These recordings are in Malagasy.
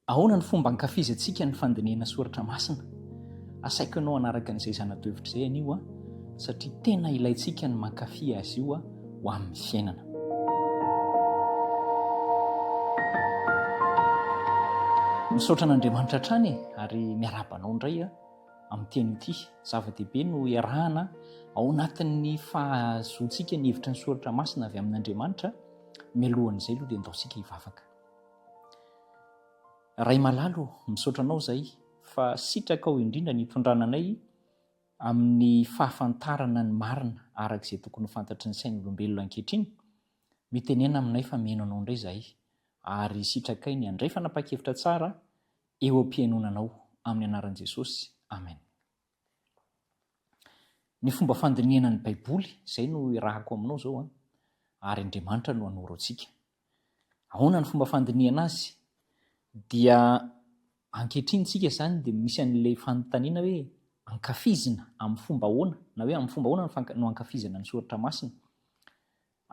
Ahoana ny fomba hankafizintsika ny fandiniana soratra masina? Asaiko ianao hanaraka an'izay zana-tobivitra izay anio satria tena ilayntsika ny mankafy azy io ho amin'ny fiainana. Misaotra an'Andriamanitra hatrany ary miarabanao indray amin'ny teny ity. Zava-dehibe no iarahana ao anatin'ny fahazontsika ny hevitra ny soratra masina avy amin'Andriamanitra. Mialohan'izay aloha dia andaosika hivavaka. Ray malalo, misaotra anao izay fa sitraka ao indrindra ny itondrananay amin'ny fahafantarana ny marina arak'izay tokony fantatry ny sain'olombelona ankehitriny. Mitenena aminay fa mino anao indray izahay ary sitrakay ny handray fanapa-kevitra tsara eo am-pianonanao amin'ny anaran'i Jesosy. Amen. Ny fomba fandiniana ny Baiboly izay no irahako aminao izao ary Andriamanitra no hanoro antsika. Ahoana ny fomba fandiniana azy? Dia ankehitriny isika izany dia misy an'ilay fanontaniana hoe ankafizina amin'ny fomba ahoana na hoe amin'ny fomba ahoana no ankafizina ny soratra masina.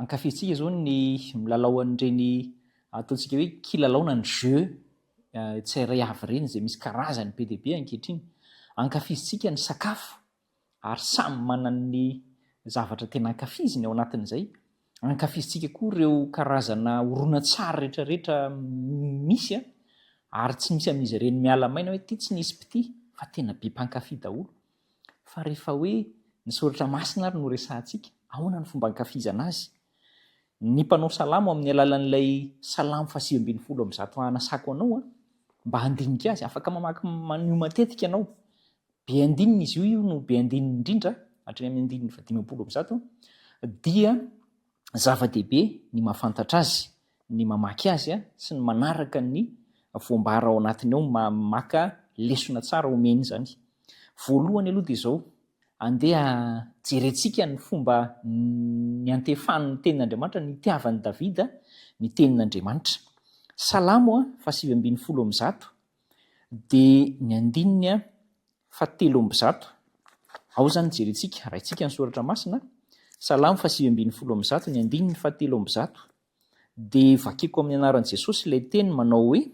Ankafizitsika izao ny milalao an'ireny ataontsika hoe kilalaona ny jeu tsirairay avy ireny izay misy karazany be dia be ankehitriny. Ankafizitsika ny sakafo ary samy manana ny zavatra tena ankafiziny ao anatin'izay. Ankafizitsika koa ireo karazana horonan-tsary rehetrarehetra misy ary tsy misy amin'izy ireny miala maina hoe ity tsy nisy pity fa tena be mpankafy daholo. Fa rehefa hoe ny soratra masina ary no resahantsika, ahoana ny fomba ankafizana azy? Ny mpanao salamo amin'ny alalan'ilay salamo 820 anasako anao mba handinika azy, afaka mamaky manio matetika ianao. Be andinina izy io no be andinina indrindra, hatrany amin'ny 520 dia zava-dehibe ny mahafantatra azy, ny mamaky azy sy ny manaraka ny voambara ao anatiny ao, maka lesona tsara omeny izany. Voalohany aloha dia izao, andeha jerentsika ny fomba ny antefan'ny tenin'Andriamanitra, ny itiavan'i Davida ny tenin'Andriamanitra. Salamo 820 dia ny andininy 700. Ao zany jerentsika, raintsika ny soratra masina. Salamo 820 ny andininy 700 dia vakiko amin'ny anaran'i Jesosy ilay teny manao hoe: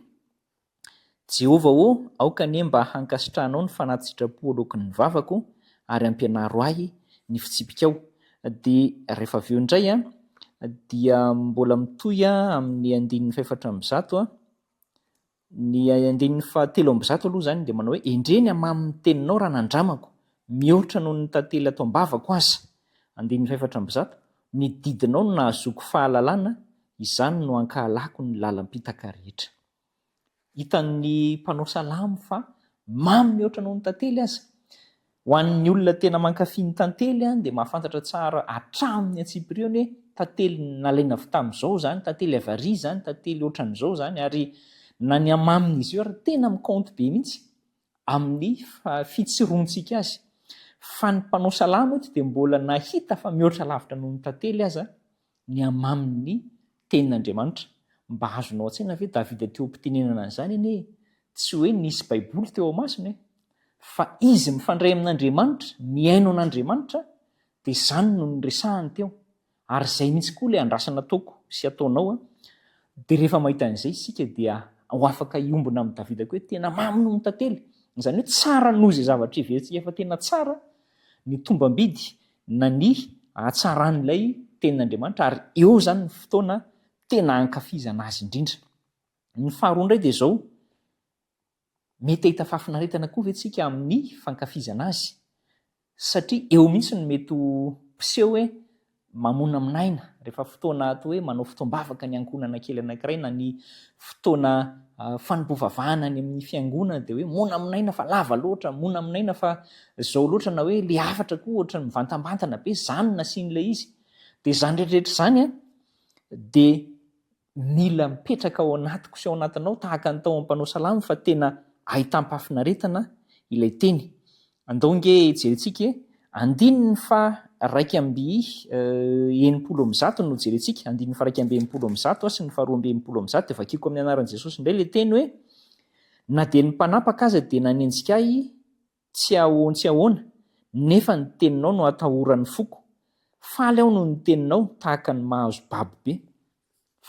Jehovah aoka anie mba hankasitrahanao ny fanaty-sitrapo alokin'ny vavako ary ampianaro ahy ny fitsipikao. Dia rehefa avy eo indray dia mbola mitohy amin'ny andininy 400 ny andininy 700 aloha zany dia manao hoe: endreny hamamin'ny teninao raha nandramako, mihoatra noho ny tantely ato am-bavako aza. Andininy 400 ny didinao no nahazoko fahalalana, izany no ankahalako ny lalam-pitaka rehetra. Hitan'ny mpanao salamo fa mamy mihoatra noho ny tantely aza. Ho an'ny olona tena mankafy ny tantely dia mahafantatra tsara hatramin'ny antsipiriony hoe tantely nalaina avy tamin'izao zany, tantely avy zany, tantely ohatran'izao zany, ary na ny amamin'izy io ary tena mikaonty be mihitsy amin'ny fitsirontsika azy. Fa ny mpanao salamo eto dia mbola nahita fa mihoatra lavitra noho ny tantely aza ny amamin'ny tenin'Andriamanitra. Mba azonao an-tsaina ve Davida teo am-pitenenana an'izany anie? Tsy hoe nisy Baiboly teo amasiny fa izy mifandray amin'Andriamanitra, miaino an'Andriamanitra, dia izany no niresahany teo. Ary izay mihitsy koa ilay andrasana ataoko sy ataonao. Dia rehefa mahita an'izay isika dia ho afaka iombona amin'ny Davida koa hoe tena mamy noho ny tantely. Izany hoe tsara noho izay zavatra everentsika fa tena tsara ny tombam-bidy na ny hatsaran'ilay tenin'Andriamanitra, ary eo zany ny fotoana tena ankafizana azy indrindra. Ny faharoa indray dia izao, mety ahita fahafinaretana koa ve tsika amin'ny fankafizana azy? Satria eo mihitsy no mety piseho hoe mamona aminaina rehefa fotoana atao hoe manao fotoam-bavaka ny ankonana kely anankiray, na ny fotoana fanompovavahana ny amin'ny fiangonana dia hoe mona aminaina fa lava loatra, mona aminaina fa izao loatra, na hoe le hafatra koa ohatra ny mivantambantana be, zany nasian'ilay izy. Dia izany rehetrarehetra izany dia mila mipetraka ao anatiko sy ao anatinao tahaka ny tao amin'ny mpanao salamo fa tena ahitam-pahafinaretana ilay teny. Andao nge jerentsika andininy fa 180 no jerentsika, andininy fa 180 sy ny fa 220 dia vakiko amin'ny anaran'i Jesosy indray ilay teny hoe: na dia ny mpanapaka aza dia nanenjika ahy tsy ahoana, nefa ny teninao no atahoran'ny foko. Faly aho noho ny teninao tahaka ny mahazo babo be.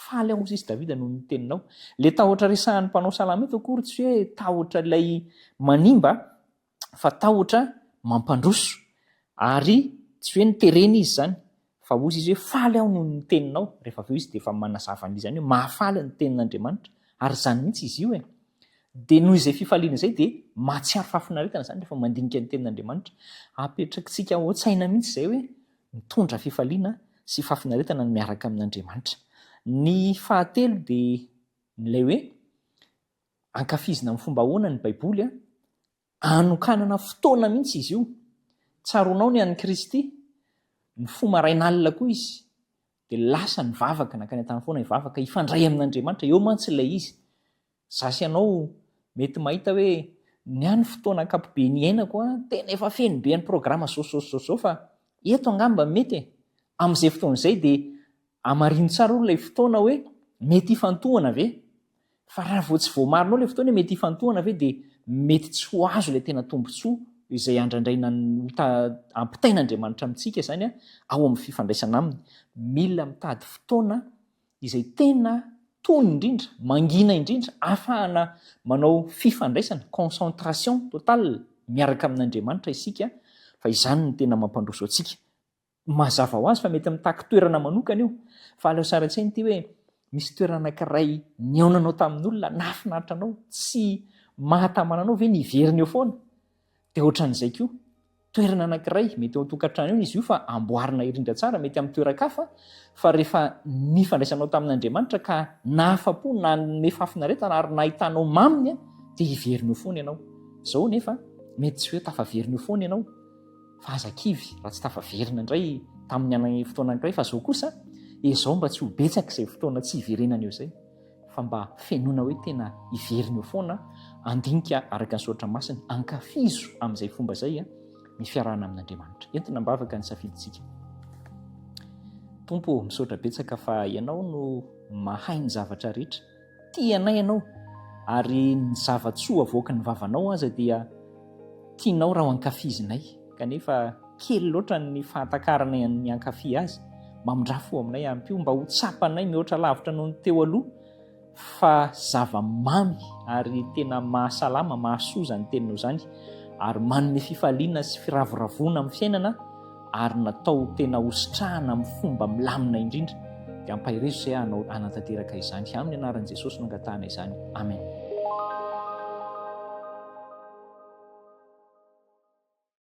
faly ao sisy davida noho ny teninao. Le tahotra resahan'ny mpanao salama eto akory tsy hoe tahotra ilay manimba fa tahotra mampandroso ary tsy hoe niterena izy zany fa ozy izy hoe faly aho noho ny teninao. Rehefa aveo izy de efa manazava ny zany hoe mahafaly ny tenin'Andriamanitra ary zany mihitsy izy io de noho izay fifaliana izay de mahatsiaro fahafinaretana zany rehefa mandinika ny tenin'Andriamanitra. Apetrakitsika ao an-tsaina mihitsy izay hoe mitondra fifaliana sy fahafinaretana ny miaraka amin'Andriamanitra. Ny fahatelo de nilay hoe ankafizina amin'ny fomba ahoana ny baiboly anokanana fotoana mihitsy izy io. Tsaronao ny an'ny Kristy ny fomarain'alina koa izy de lasa ny vavaka nakany an-tany foana ivavaka ifandray amin'Andriamanitra eo mantsy ilay izy. Zasy ianao mety mahita hoe ny any fotoana akapobe ny ainako tena efa feno be ny programa zao fa eto angamba mety amin'izay fotoana izay de amarino tsara olo ilay fotoana hoe mety hifantohana ve, fa raha vao tsy voamarinao ilay fotoana hoe mety hifantohana ve de mety tsy ho azo ilay tena tombontsoa izay andrandraina ampitain'Andriamanitra amintsika zany ao amin'ny fifandraisana aminy. Mila mitady fotoana izay tena tony indrindra, mangina indrindra, ahafahana manao fifandraisana, concentration totale miaraka amin'Andriamanitra isika, fa izany no tena mampandroso antsika. Mazava ho azy fa mety mitaky toerana manokana io, fa aleo sara an-tsainy ity hoe misy toerana anankiray niaonanao tamin'olona nahafinaritra anao, tsy mahatamana anao ve niverina eo foana, de ohatran'izay koa toerana anankiray mety ao an-tokantrano io izy io fa amboarina irindra tsara, mety amin'ny toeran-kafa, fa rehefa nifandraisanao tamin'Andriamanitra ka nahafa-po na nome fahafinaretana ary nahitanao maminy de hiverina eo foana ianao. Zao nefa mety tsy hoe tafaverina eo foana ianao fa azakivy raha tsy tafaverina indray tamin'ny anany fotoana anankiray, fa zao kosa izao mba tsy ho betsaka izay fotoana tsy hiverenana eo zay fa mba fenona hoe tena hiverina eo foana. Andinika araka ny soratra masina ankafizo amin'izay fomba zay ny fiarahana amin'Andriamanitra. Entina mbavaka ny safiditsika. Tompo, misaotra betsaka fa ianao no mahay ny zavatra rehetra, tianay ianao ary ny zavatsoa avoaka ny vavanao aza dia tianao raha ho ankafizinay, kanefa kely loatra ny fahatakarana ny ankafi azy. Mamondrafo aminay ampio mba ho tsapanay mihoatra lavitra noho ny teo aloha fa zavamamy ary tena mahasalama, mahasoza ny teninao zany ary manome fifaliana sy firavoravona amin'ny fiainana ary natao tena hositrahana amin'ny fomba milamina indrindra. Dia ampahirezo izay anao anatanteraka izany amin'ny anaran'i Jesosy no angatahana izany. Amen.